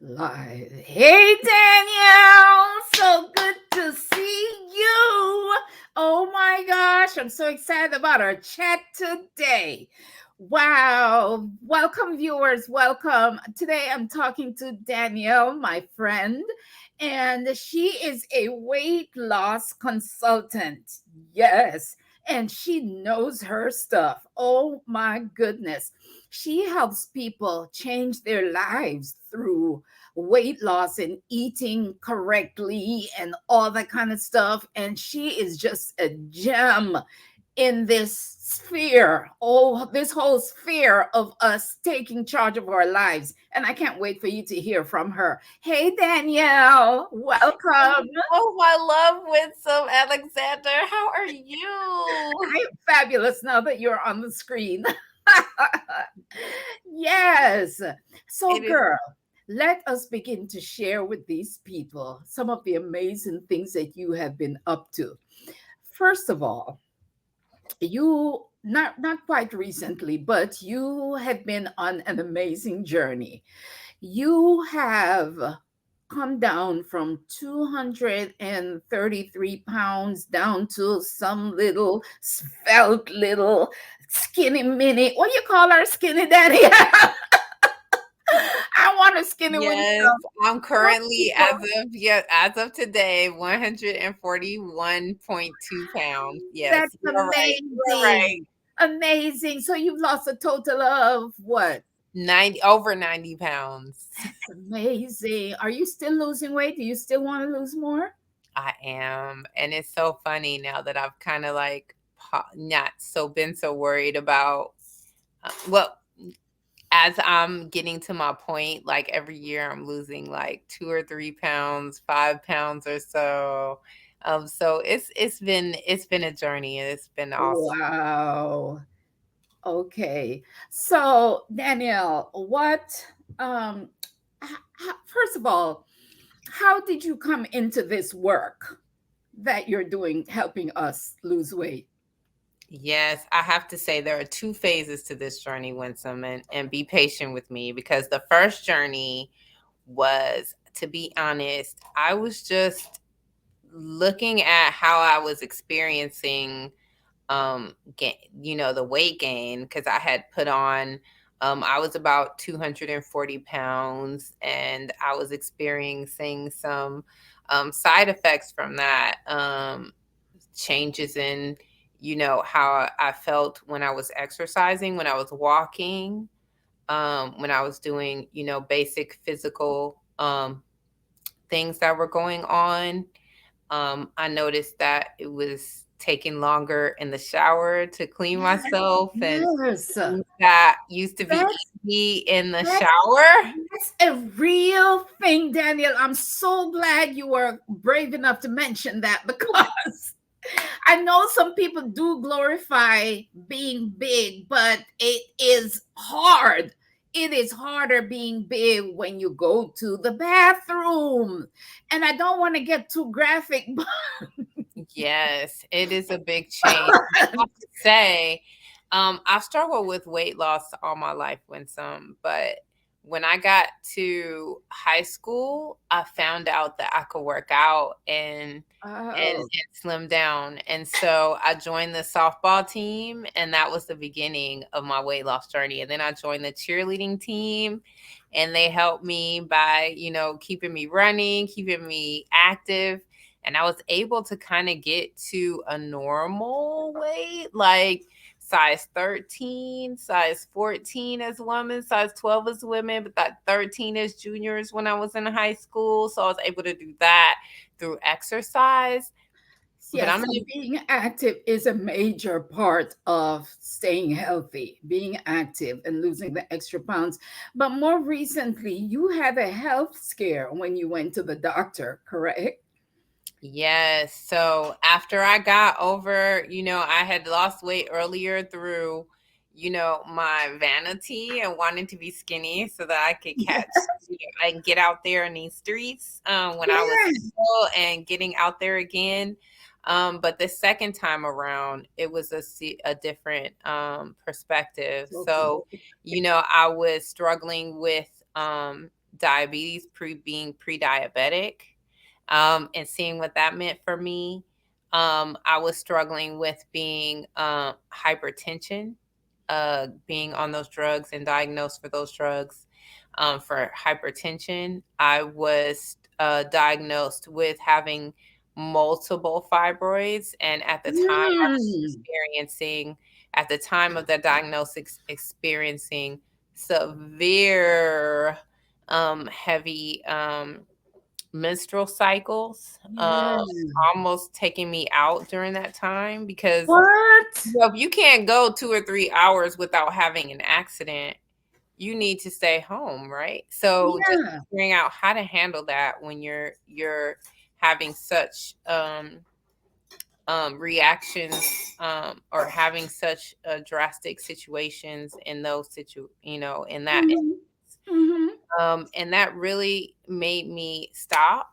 Live. Hey, Danielle. So good to see you. Oh my gosh. I'm so excited about our chat today. Wow. Welcome, viewers. Welcome. Today I'm talking to Danielle, my friend, and she is a weight loss consultant. Yes. And she knows her stuff. Oh my goodness. She helps people change their lives through weight loss and eating correctly and all that kind of stuff. And she is just a gem in this sphere, oh, this whole sphere of us taking charge of our lives. And I can't wait for you to hear from her. Hey, Danielle, welcome. Oh, I love Winsome Alexander. How are you? I'm fabulous now that you're on the screen. Yes. So, It is. girl, let us begin to share with these people some of the amazing things that you have been up to. First of all, you not quite recently, but you have been on an amazing journey. You have come down from 233 pounds down to some little svelte little skinny mini. What do you call her, skinny daddy? I want a skinny Yes, Winsome. I'm What currently people? as of today, 141.2 pounds. Yes, That's you are right. You are right. amazing. Amazing. So you've lost a total of what? 90 over 90 pounds. That's amazing. Are you still losing weight? Do you still want to lose more? I am, and it's so funny now that I've kind of like not so been so worried about well, as I'm getting to my point, like every year I'm losing like 2 or 3 pounds, 5 pounds or so. So it's been a journey and it's been awesome. Wow. Okay. So, Danielle, um, first of all, how did you come into this work that you're doing, helping us lose weight? Yes, I have to say there are two phases to this journey, Winsome, and be patient with me because the first journey was, to be honest, I was just looking at how I was experiencing the weight gain because I had put on I was about 240 pounds and I was experiencing some side effects from that, changes in how I felt when I was exercising, when I was walking, when I was doing basic physical things that were going on. I noticed that it was taking longer in the shower to clean Yes, myself, and yes. things that used to be That's easy in the that's shower. that's a real thing, Daniel. I'm so glad you were brave enough to mention that because I know some people do glorify being big, but it is hard. It is harder being big when you go to the bathroom. And I don't want to get too graphic, Yes, it is a big change. I but have to say, I've struggled with weight loss all my life, Winsome, but when I got to high school, I found out that I could work out and oh, slim down. And so I joined the softball team, and that was the beginning of my weight loss journey. And then I joined the cheerleading team, and they helped me by, keeping me running, keeping me active, and I was able to kind of get to a normal weight, like size 13, size 14 as women, size 12 as women, but that 13 as juniors when I was in high school. So I was able to do that through exercise. But yes, I'm so gonna being active is a major part of staying healthy, being active and losing the extra pounds. But more recently, you had a health scare when you went to the doctor, correct? Yes. So after I got over, I had lost weight earlier through, my vanity and wanting to be skinny so that I could I can get out there in these streets when I was Yeah. single and getting out there again. But the second time around, it was a different perspective. Okay. So, I was struggling with diabetes, being pre-diabetic, and seeing what that meant for me. I was struggling with being hypertension, being on those drugs and diagnosed for those drugs, for hypertension. I was diagnosed with having multiple fibroids, and at the time I was Mm. experiencing, at the time of the diagnosis, experiencing severe heavy menstrual cycles, Yeah. almost taking me out during that time, because What? if you can't go 2 or 3 hours without having an accident, you need to stay home, right? So just Yeah. figuring out how to handle that when you're having such reactions, or having such drastic situations in those in that, Mhm. Mhm. and that really made me stop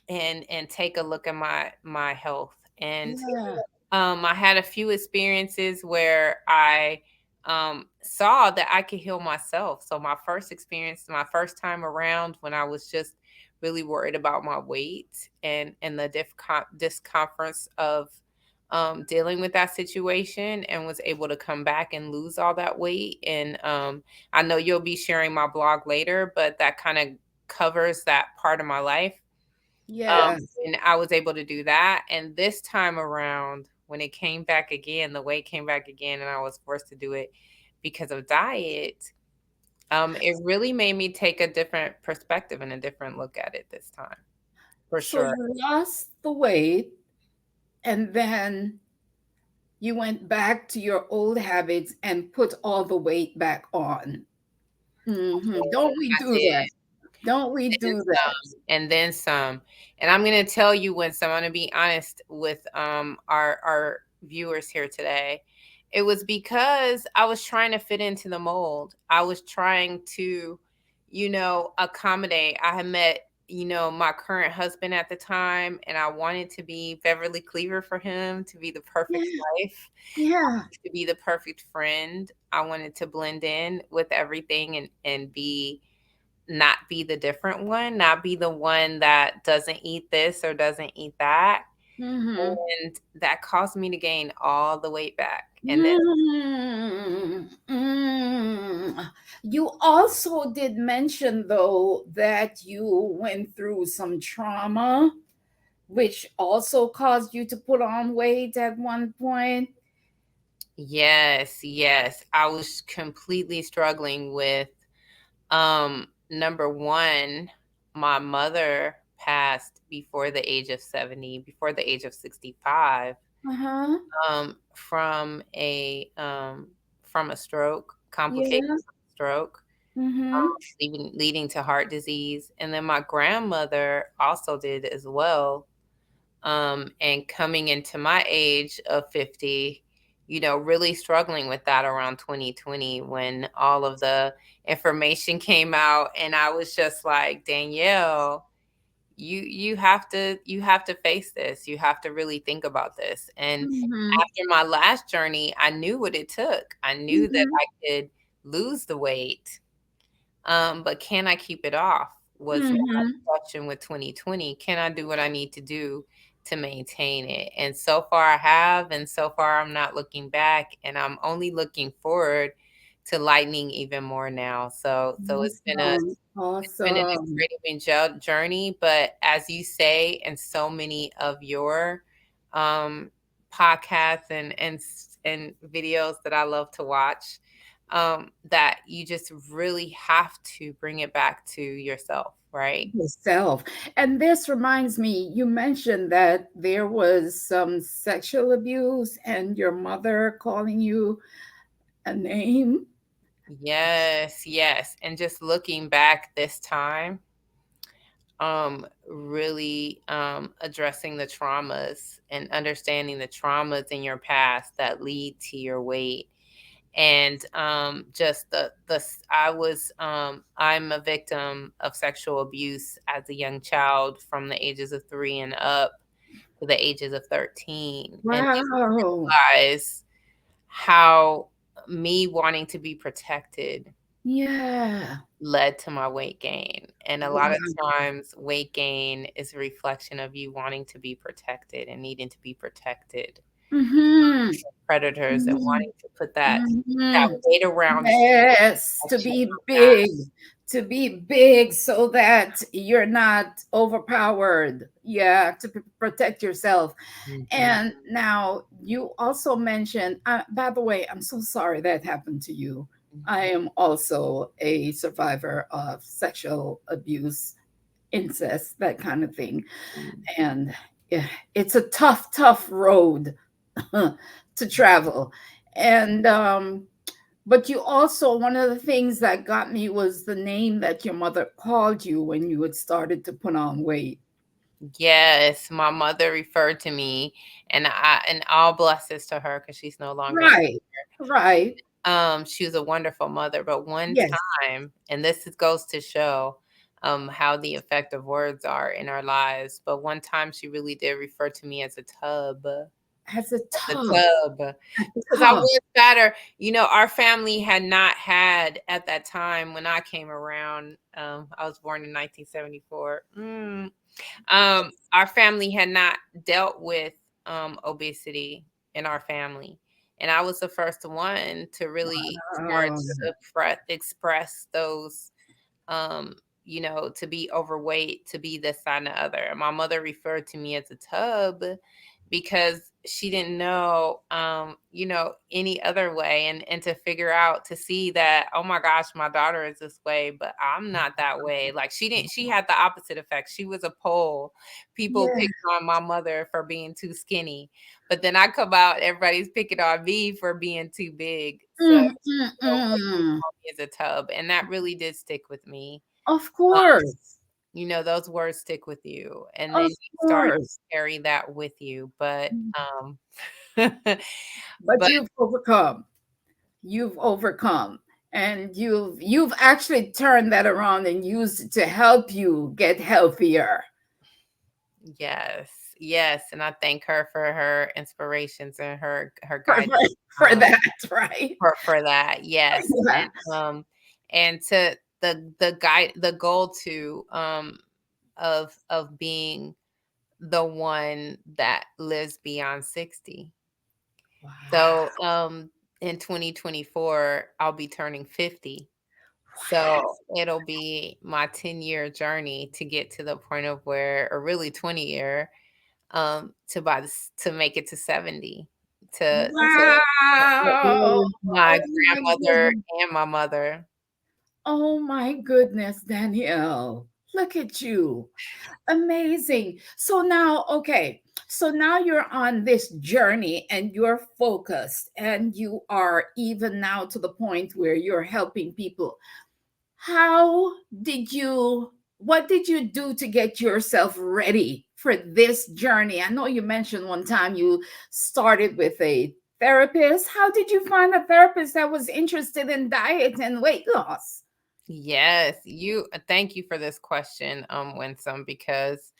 and take a look at my health. And Yeah. I had a few experiences where I saw that I could heal myself. So my first experience, my first time around, when I was just really worried about my weight and the discomforts of dealing with that situation, and was able to come back and lose all that weight. And I know you'll be sharing my blog later, but that kind of covers that part of my life. Yes. And I was able to do that. And this time around, when it came back again, the weight came back again, and I was forced to do it because of diet. It really made me take a different perspective and a different look at it this time, for So sure. you lost the weight and then you went back to your old habits and put all the weight back on. Don't we I do that? did. Don't we Then do that? some, and then some. And I'm going to tell you, when some, I'm going to be honest with our viewers here today. It was because I was trying to fit into the mold. I was trying to, accommodate. I had met, my current husband at the time, and I wanted to be Beverly Cleaver for him, to be the perfect Yeah. wife, Yeah. to be the perfect friend. I wanted to blend in with everything, and be not be the different one, not be the one that doesn't eat this or doesn't eat that. Mm-hmm. And that caused me to gain all the weight back. And then, Mm, mm. You also did mention, though, that you went through some trauma, which also caused you to put on weight at one point. yes, yes, I was completely struggling with, number one, my mother passed before the age of 70, before the age of 65, Uh-huh. from a stroke, complicated Yeah. stroke, Mm-hmm. leading to heart disease. And then my grandmother also did as well. And coming into my age of 50, really struggling with that around 2020, when all of the information came out, and I was just like, Danielle, you have to face this. You have to really think about this. And Mm-hmm. after my last journey, I knew what it took. I knew that Mm-hmm. I could lose the weight, but can I keep it off? Was my Mm-hmm. question with 2020. Can I do what I need to do to maintain it? And so far I have, and so far I'm not looking back, and I'm only looking forward to lightening even more now. So Awesome. it's been an Awesome. incredible journey, but as you say, in so many of your um, podcasts and videos that I love to watch, that you just really have to bring it back to yourself, right? Yourself. And this reminds me, you mentioned that there was some sexual abuse and your mother calling you a name. Yes, yes. And just looking back this time, really addressing the traumas and understanding the traumas in your past that lead to your weight. And just I'm a victim of sexual abuse as a young child, from the ages of 3 and up to the ages of 13, and Wow. realize how me wanting to be protected, Yeah. led to my weight gain. And a lot of Wow. times, weight gain is a reflection of you wanting to be protected and needing to be protected Mhm. predators and Mhm. wanting to put that Mhm. weight around you Yes, that you to be big so that you're not overpowered. Yeah, to protect yourself. cannot. And now you also mentioned, by the way, I'm so sorry that happened to you. I Mhm, am also a survivor of sexual abuse, incest, that kind of thing. mhm. And yeah, it's a tough, tough road to travel. And but you also, one of the things that got me was the name that your mother called you when you had started to put on weight. Yes, my mother referred to me, and all blessings to her because she's no longer here. Right. Right. She was a wonderful mother, but one Yes. time, and goes to show how the effect of words are in our lives. But one time, she really did refer to me As a as a tub. tub, A because I tub. was fatter. You know, our family had not had at that time when I came around. I was born in 1974. Our family had not dealt with obesity in our family. And I was the first one to really start Oh, to express those, um, to be overweight, to be this, that, and the other. And my mother referred to me as a tub because she didn't know, any other way, and to figure out, to see that, oh my gosh, my daughter is this way, but I'm not that way. Like, she had the opposite effect. She was a pole. People yeah. picked on my mother for being too skinny, but then I come out, everybody's picking on me for being too big. So Mm, mm, mm. as a tub, and that really did stick with me. Of course. Those words stick with you, and then Of you start to course. carry that with you. But But but you've overcome, and you've actually turned that around and used it to help you get healthier. yes, yes, and I thank her for her inspirations and her for, guidance, for, for um, that, right? for that. Yes, Yeah. and to the goal to of being the one that lives beyond 60. So, Wow. in 2024, I'll be turning 50. So it'll be my 10-year journey to get to the point of where, or really 20-year, to make it to 70, to Wow. outlive my Oh my grandmother goodness. and my mother. Oh my goodness, Danielle. Look at you. Amazing. So now, okay. So now you're on this journey and you're focused and you are even now to the point where you're helping people. How did you, what did you do to get yourself ready for this journey? I know you mentioned one time you started with a therapist. How did you find a therapist that was interested in diet and weight loss? Yes, thank you for this question, Winsome, because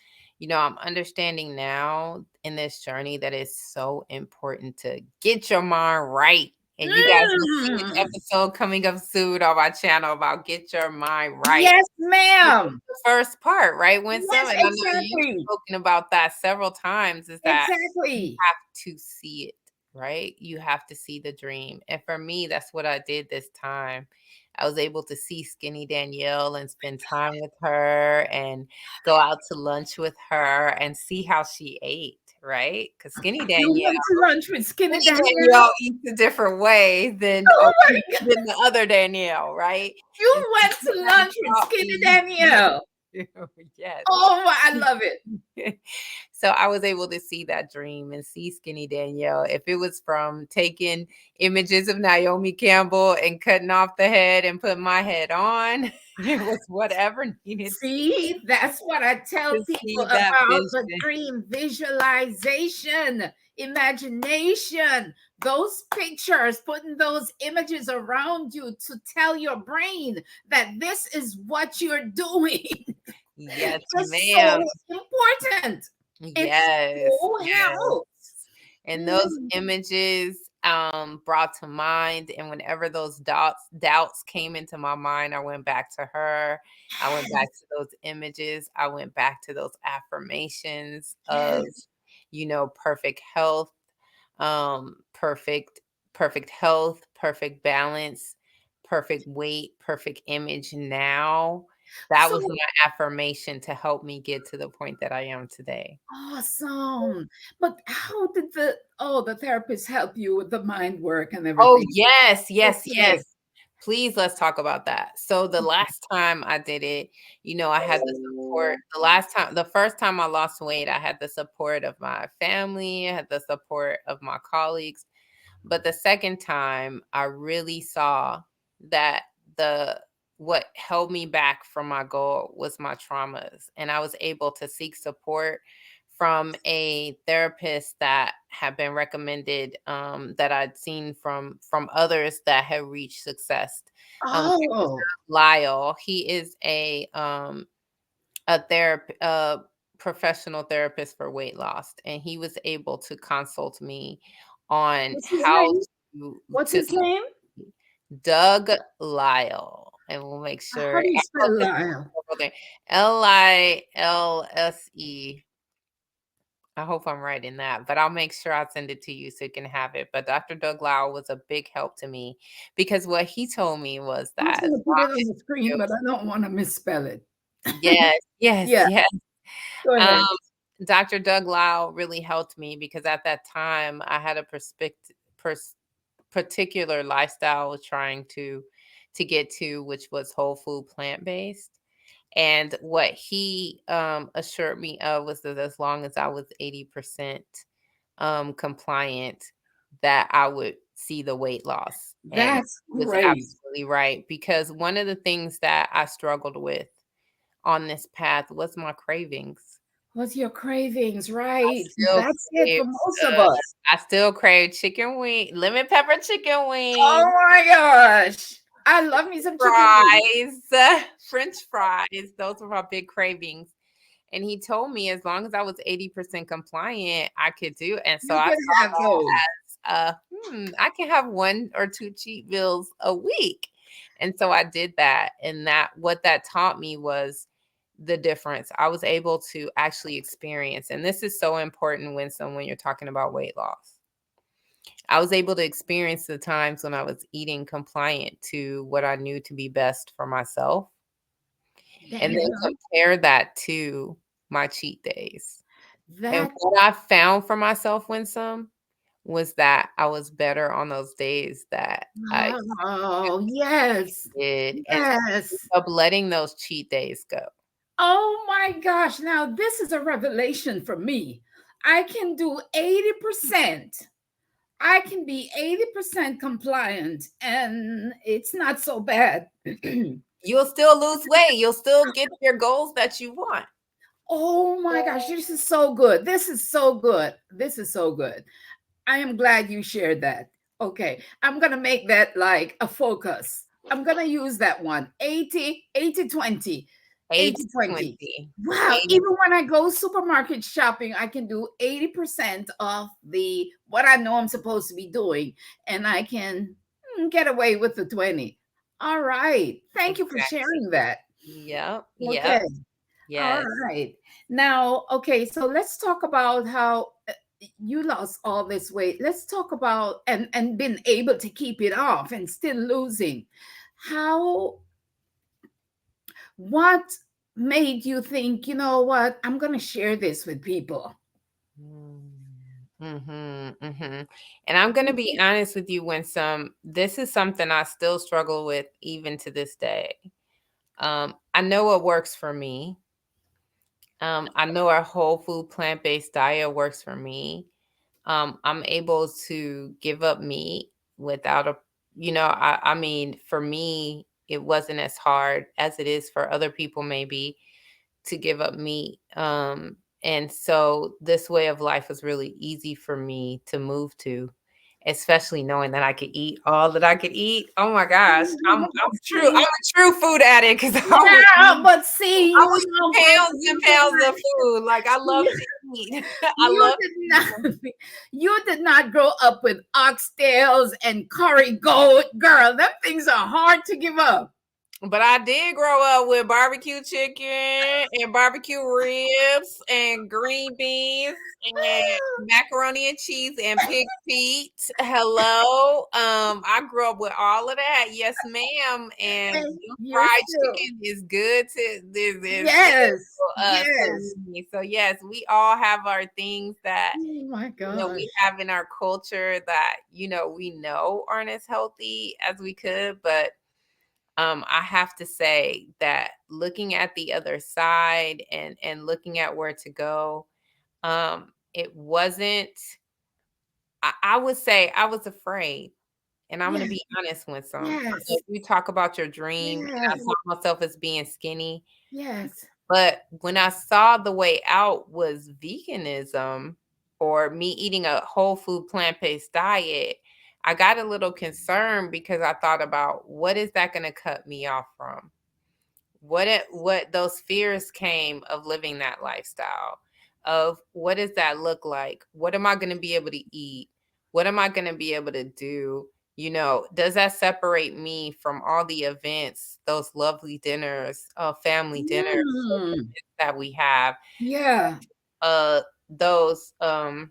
I'm understanding now in this journey that it's so important to get your mind right. And you guys will see an Mm. episode coming up soon on my channel about get your mind right. Yes, This ma'am. is the first part, right, Winsome? Yes, And I know you've exactly. spoken about that several times, is that you Exactly. have to see it, right? You have to see the dream. And for me, that's what I did this time. I was able to see skinny Danielle and spend time with her and go out to lunch with her and see how she ate, right? Because You went to lunch with Skinny Skinny Danielle? Danielle eats a different way than Oh my God. than the other Danielle, right? And You so went she to had lunch with taught Skinny me. Danielle. Yes. Oh, I love it. So I was able to see that dream and see skinny Danielle. If it was from taking images of Naomi Campbell and cutting off the head and putting my head on, it was whatever needed See, that's what I tell to people see that about the vision. dream visualization, imagination, those pictures, putting those images around you to tell your brain that this is what you're doing. Yes, It's so ma'am. important. It Yes, so yes. helps. And those Mm. images brought to mind. And whenever those doubts came into my mind, I went back to her. I went back Yes. to those images. I went back to those affirmations of, Yes. perfect health, perfect, perfect health, perfect balance, perfect weight, perfect image now. That was So my affirmation to help me get to the point that I am today. awesome. But how did the therapist help you with the mind work and Oh, everything? yes, yes, Okay. yes. Please, let's talk about that. So the last time I did it, I had the support. The first time I lost weight, I had the support of my family, I had the support of my colleagues. But the second time, I really saw that the what held me back from my goal was my traumas. And I was able to seek support from a therapist that had been recommended, that I'd seen from others that had reached success. Oh, Lyle, he is a professional therapist for weight loss, and he was able to consult me on what's his how name? What's to his name? Doug Lyle, and we'll make How sure. do you spell Lyle? Lilse. I hope I'm right in that, but I'll make sure I send it to you so you can have it. But Dr. Doug Lyle was a big help to me because what he told me was I was that as going to put it long on as the screen, you but I don't want to misspell it. yes, yes, Yeah, yes. go Um, ahead. Dr. Doug Lyle really helped me because at that time I had a particular lifestyle I was trying to get to, which was whole food plant based. And what he assured me of was that as long as I was 80% compliant, that I would see the weight loss. And That's he was great. absolutely right because one of the things that I struggled with on this path was my cravings. What's your cravings, I right? still That's it crave for most of uh, us. I still crave chicken wing, lemon pepper chicken Oh wing, my gosh. I love me some chicken wings. fries, French fries. Those were my big cravings. And he told me as long as I was 80% compliant, I could do it. And so You I can saw have those. that as I can have one or two cheat meals a week. And so I did that. And what that taught me was the difference. I was able to actually experience, and this is so important when you're talking about weight loss. I was able to experience the times when I was eating compliant to what I knew to be best for myself, and then Danielle, compare that to my cheat days. And that what I found for myself, Winsome, was that I was better on those days that I oh yes. did, and I ended Yes. up letting those cheat days go. Oh my gosh. Now this is a revelation for me. I can do 80%. I can be 80% compliant and it's not so bad. You'll still lose weight. You'll still get your goals that you want. Oh my gosh, this is so good. This is so good. This is so good. I am glad you shared that. Okay, I'm going to make that like a focus. I'm going to use that one 80, 80, 20, 80, 80, 20. 20. Wow, 80. even when I go supermarket shopping, I can do 80% of the what I know I'm supposed to be doing, and I can get away with the 20. All right. Thank you for Exactly. sharing that. Yep. Okay. Yep. All Yes. right. Now, okay, so let's talk about how you lost all this weight. Let's talk about and been able to keep it off and still losing. How what made you think, you know what, I'm going to share this with people? Mm-hmm, mm-hmm. And I'm gonna be honest with you, Winsome. This is something I still struggle with even to this day. I know what works for me. I know our whole food plant-based diet works for me. I'm able to give up meat without I mean, for me, it wasn't as hard as it is for other people, maybe, to give up meat. And so this way of life was really easy for me to move to. especially knowing that I could eat all that I could eat. Oh my gosh, I'm See, a true food addict because yeah, but see, I you would know, eat baby, pounds and pounds of food. Like I love to eat. I you love did to eat. not you did not grow up with oxtails and curry goat, girl. Them things are hard to give up. But I did grow up with barbecue chicken and barbecue ribs and green beans and macaroni and cheese and pig feet. Hello. I grew up with all of that. Yes, ma'am. And And you're fried still, chicken is good to this is yes, to yes. me. So yes, we all have our things that Oh my gosh. we have in our culture that we know aren't as healthy as we could, but I have to say that looking at the other side and looking at where to go, it wasn't. I would say I was afraid, and I'm going to Yes, be honest with some. I know yes, you talk about your dream, and I yes, saw myself as being skinny, yes. but when I saw the way out was veganism or me eating a whole food plant-based diet, I got a little concerned because I thought about what is that going to cut me off from? What those fears came of living that lifestyle, of what does that look like, what am I going to be able to eat, what am I going to be able to do, does that separate me from all the events, those lovely dinners, family dinners, Mm, that we have, yeah, those the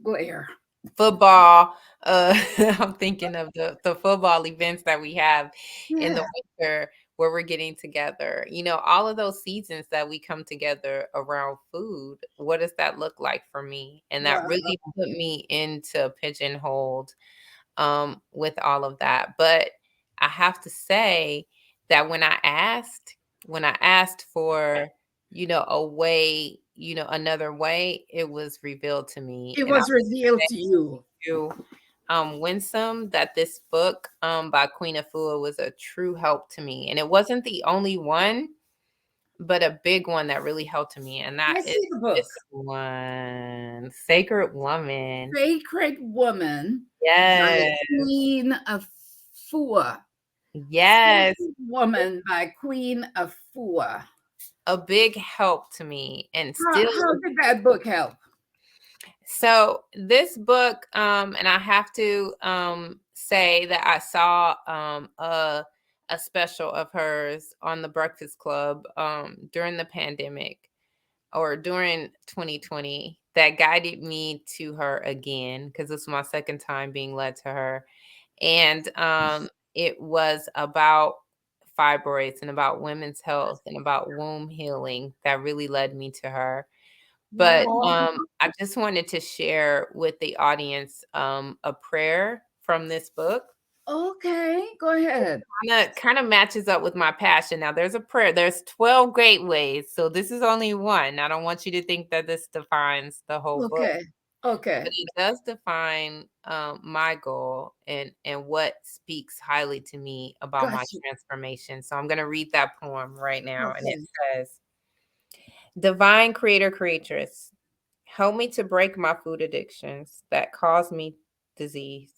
glare. football. I'm thinking of the football events that we have in the Yeah, winter where we're getting together. All of those seasons that we come together around food. What does that look like for me? And that wow. really put me into pigeonholed with all of that. But I have to say that when I asked for, a way, another way, it was revealed to me. It And I was revealed to you. you, Winsome, that this book by Queen Afua was a true help to me. And it wasn't the only one, but a big one that really helped me. And that I is see the book. this one, Sacred Woman. Sacred Woman by Yes. Queen of Fua. Yes. Sacred Woman by Queen of Fua. A big help to me and How, still. how did that book help? So this book, and I have to say that I saw a special of hers on the Breakfast Club during the pandemic or during 2020 that guided me to her again because this was my second time being led to her. And it was about fibroids and about women's health and about womb healing that really led me to her. But Wow. I just wanted to share with the audience a prayer from this book. Okay, go ahead. Kind of matches up with my passion. Now, there's a prayer. There's 12 great ways, so this is only one. I don't want you to think that this defines the whole book, Okay, okay. but it does define my goal and what speaks highly to me about my Gotcha. transformation. So I'm going to read that poem right now, and it Okay. says, "Divine Creator, Creatress, help me to break my food addictions that cause me disease.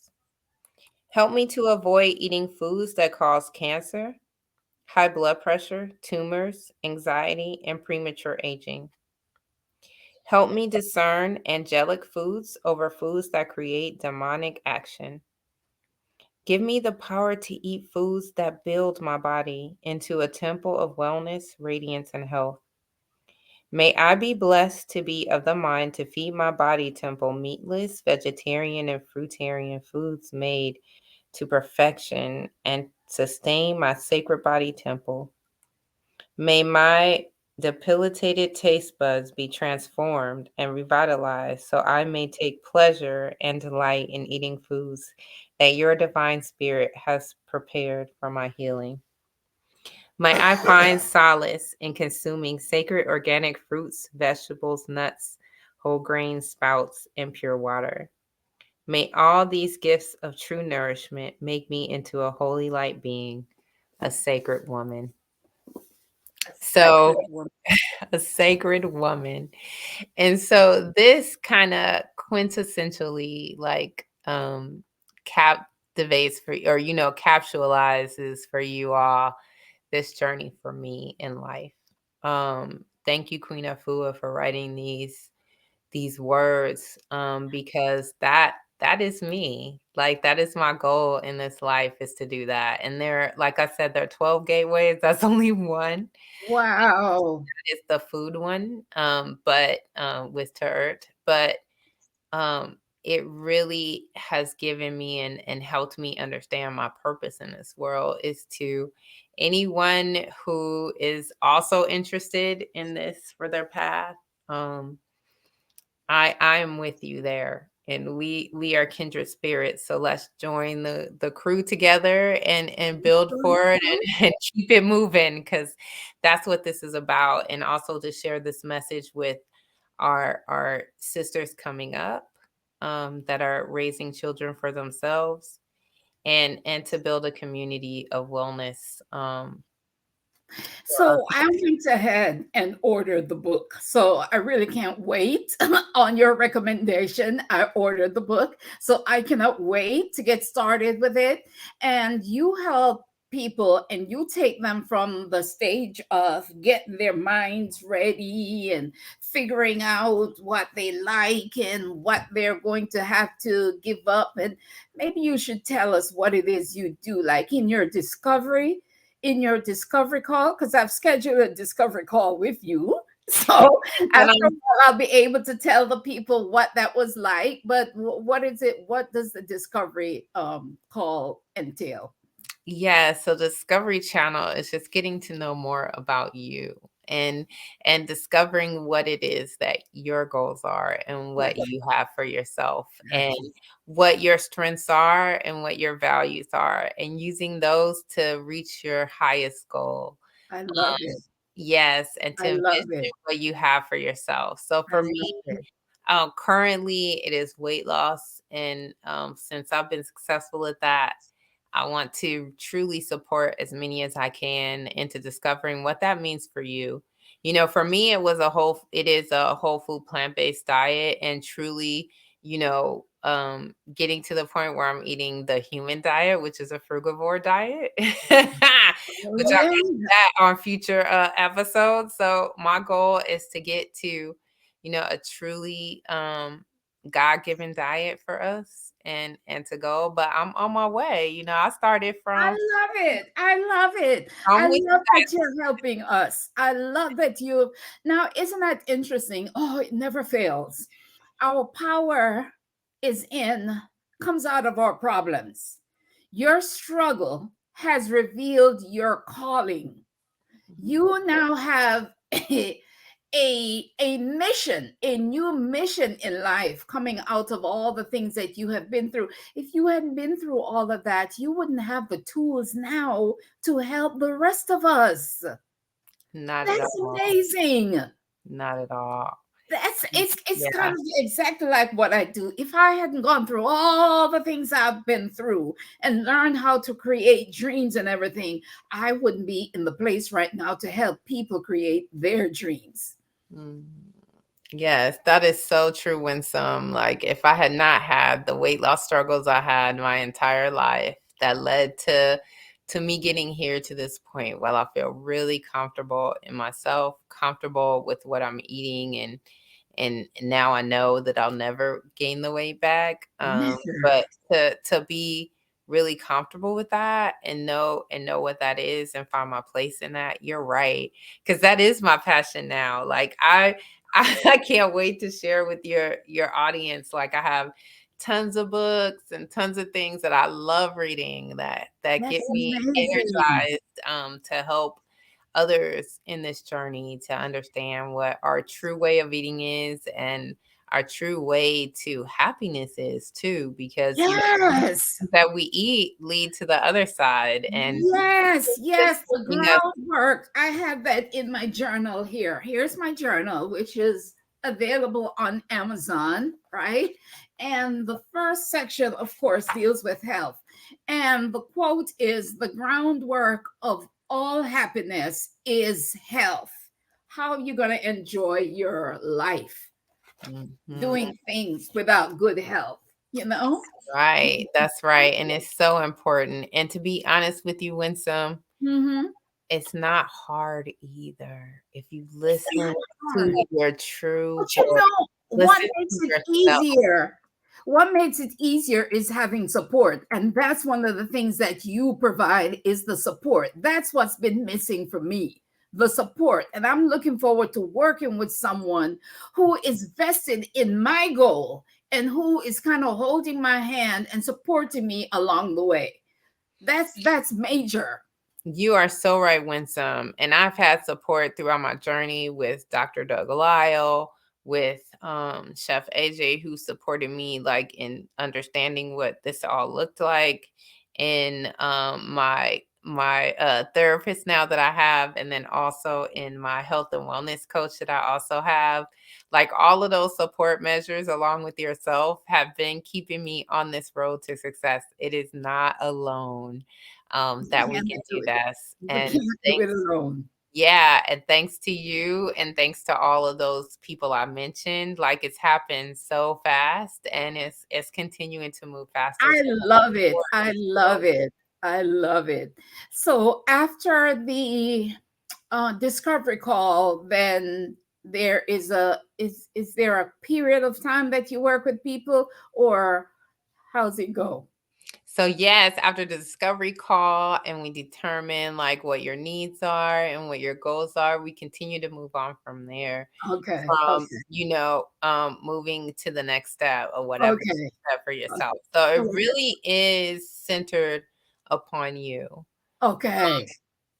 Help me to avoid eating foods that cause cancer, high blood pressure, tumors, anxiety, and premature aging. Help me discern angelic foods over foods that create demonic action. Give me the power to eat foods that build my body into a temple of wellness, radiance, and health. May I be blessed to be of the mind to feed my body temple meatless, vegetarian, and fruitarian foods made to perfection and sustain my sacred body temple. May my debilitated taste buds be transformed and revitalized so I may take pleasure and delight in eating foods that your divine spirit has prepared for my healing. May I find solace in consuming sacred organic fruits, vegetables, nuts, whole grains, sprouts, and pure water. May all these gifts of true nourishment make me into a holy light being, a sacred woman." So, Sacred Woman. a sacred woman. And so this kind of quintessentially like um, captivates for, or, capsulizes for you all this journey for me in life. Thank you, Queen Afua, for writing these words, because that is me. Like, that is my goal in this life, is to do that. And there, like I said, there are 12 gateways. That's only one. Wow. It's the food one, but with Turt. But it really has given me and helped me understand my purpose in this world, is to anyone who is also interested in this for their path. I am with you there, and we are kindred spirits. So let's join the crew together and build forward and keep it moving, because that's what this is about. And also to share this message with our sisters coming up, that are raising children for themselves, and to build a community of wellness. For our So I went ahead and ordered the book. So I really can't wait on your recommendation. I ordered the book. So I cannot wait to get started with it. And you help people and you take them from the stage of getting their minds ready and figuring out what they like and what they're going to have to give up. And maybe you should tell us what it is you do, like in your discovery call, because I've scheduled a discovery call with you. So and after a while, I'll be able to tell the people what that was like. But what is it? What does the discovery call entail? Yeah, so Discovery Channel is just getting to know more about you, and discovering what it is that your goals are and what you have for yourself, and what your strengths are and what your values are, and using those to reach your highest goal. I Um, love it. yes, and to I love envision it. what you have for yourself. So I for me, love it. currently it is weight loss, and since I've been successful at that, I want to truly support as many as I can into discovering what that means for you. For me, it is a whole food plant-based diet, and truly, getting to the point where I'm eating the human diet, which is a frugivore diet, Oh, which I'll yeah. get to that on future episodes. So my goal is to get to, a truly God-given diet for us, and to go, but I'm on my way. I started I from love it. I love it. I'm I with you love that guys. you're helping us. I love that you now, isn't that interesting? Oh, it never fails. Our power is in comes out of our problems. Your struggle has revealed your calling. Mhm. You now have a mission, a new mission in life coming out of all the things that you have been through. If you hadn't been through all of that, you wouldn't have the tools now to help the rest of us. Not at That's all. amazing. Not at all. It's kind Yeah. of exactly like what I do. If I hadn't gone through all the things I've been through and learned how to create dreams and everything, I wouldn't be in the place right now to help people create their dreams. Mm. Yes, that is so true, Winsome. Like, if I had not had the weight loss struggles I had my entire life that led to me getting here to this point, well, I feel really comfortable in myself, comfortable with what I'm eating, and now I know that I'll never gain the weight back. Never. But to be really comfortable with that, and know what that is, and find my place in that. You're right, because that is my passion now. Like, I can't wait to share with your audience. Like, I have tons of books and tons of things that I love reading, that get That's me amazing. energized, to help others in this journey to understand what our true way of eating is, and our true way to happiness is too, because Yes. that we eat lead to the other side, and Yes, just yes, the keeping us. groundwork. I have that in my journal here. Here's my journal, which is available on Amazon, right? And the first section, of course, deals with health. And the quote is the groundwork of all happiness is health. How are you going to enjoy your life Mhm. doing things without good health? you know? Right. That's right. And it's so important. And to be honest with you, Winsome, Mm-hmm. it's not hard either. If you It's listen not hard. to your true But you voice, know, what listen makes to it yourself. easier? What makes it easier is having support. And that's one of the things that you provide is the support. That's what's been missing for me, the support. And I'm looking forward to working with someone who is vested in my goal and who is kind of holding my hand and supporting me along the way. That's major. You are so right, Winsome. And I've had support throughout my journey with Dr. Doug Lyle, with Chef AJ, who supported me like in understanding what this all looked like, in my therapist now that I have, and then also in my health and wellness coach that I also have. Like all of those support measures, along with yourself, have been keeping me on this road to success. It is not alone You that we can't can do do it. this. You And can't do it thanks, alone. yeah, and thanks to you and thanks to all of those people I mentioned. Like it's happened so fast and it's continuing to move faster. I So love it. I it's love it. I love it. So after the discovery call, then there is there a period of time that you work with people, or how's it go? So yes, after the discovery call and we determine like what your needs are and what your goals are, we continue to move on from there. Okay. From, Okay. moving to the next step or whatever you Okay. set for yourself. So it Okay. really is centered upon you. Okay.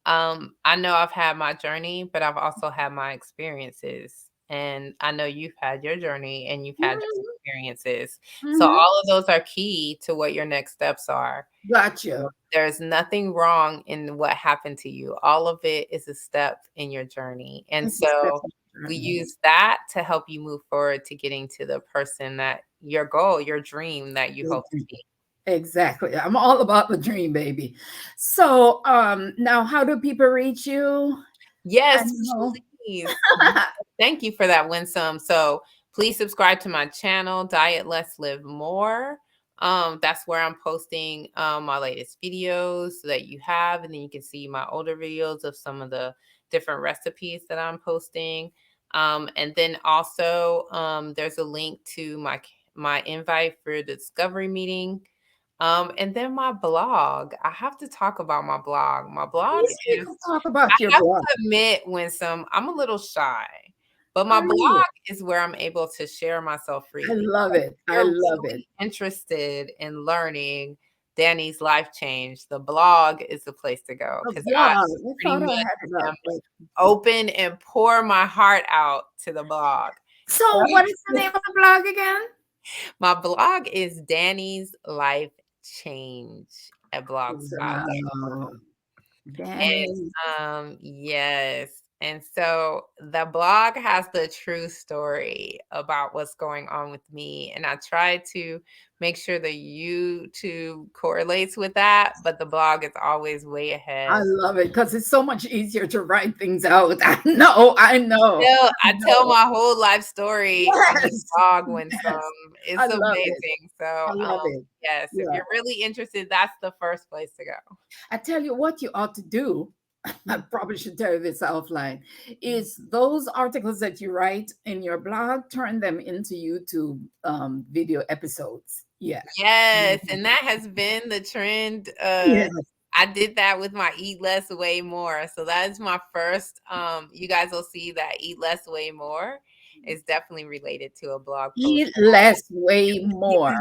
I know I've had my journey, but I've also had my experiences. And I know you've had your journey and you've had your Mhm. experiences. So Mhm. all of those are key to what your next steps are. Gotcha. There's nothing wrong in what happened to you. All of it is a step in your journey. And It's a step so on the we journey. use that to help you move forward to getting to the person that your goal, your dream that you hope to be. Exactly. I'm all about the dream, baby. So, now how do people reach you? I Yes, know. please. Thank you for that, Winsome. So please subscribe to my channel, Diet Less, Live More. That's where I'm posting my latest videos so that you have, and then you can see my older videos of some of the different recipes that I'm posting. And then also there's a link to my invite for the discovery meeting. And then my blog. I have to talk about my blog. My blog Please, we is, can talk I about your have blog. to admit, Winsome, I'm a little shy, but my Are you? blog is where I'm able to share myself I freely. love So if it. I you're love it. really interested in learning Danny's life change, the blog is the place to go A because I blog. I pretty thought I much had it am up, but open and pour my heart out to the blog. so So what is the name of the blog again? my blog is Danny's Life Change at Blogspot. Wow. And Danny. yes. And so the blog has the true story about what's going on with me. And I try to make sure the YouTube correlates with that, but the blog is always way I ahead. love it because it's so much easier to write things out. I know. I know. I I tell know. my whole life story on the Yes. blog when Yes. I it's love it. amazing. So I love it. yes, if Yeah. you're really interested, that's the first place to go. I tell you what you ought to do. I probably should tell you this offline. Is those articles that you write in your blog, turn them into YouTube video episodes. Yeah. Yes, Mhm. and that has been the trend. Yeah. I did that with my Eat Less, Way More. So that is my first. You guys will see that Eat Less, Way More is definitely related to a blog post. Eat less, way more.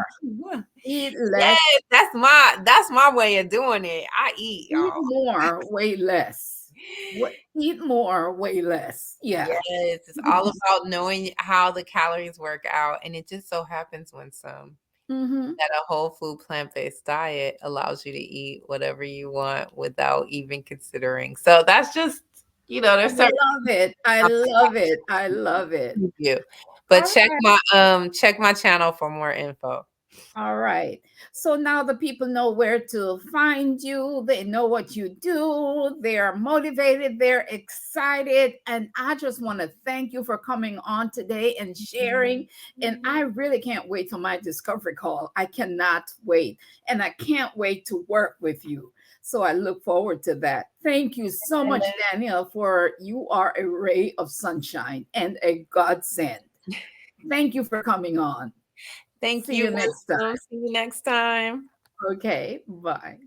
Eat less, Yes, that's my way of doing it. I eat, eat y'all. more, way less. What eat more, way less. Yeah. Yes, it's all about knowing how the calories work out, and it just so happens when some Mm-hmm. that a whole food plant-based diet allows you to eat whatever you want without even considering. So that's just, I there's certain love it. I love it. I love it. you. All But right. check my channel for more info. All right. So now the people know where to find you. They know what you do. They are motivated. They're excited. And I just want to thank you for coming on today and sharing. And I really can't wait till my discovery call. I cannot wait. And I can't wait to work with you. So I look forward to that. Thank you so much, Danielle, for you are a ray of sunshine and a godsend. Thank you for coming on. Thank See you. you next time. Wisdom. See you next time. Okay, bye.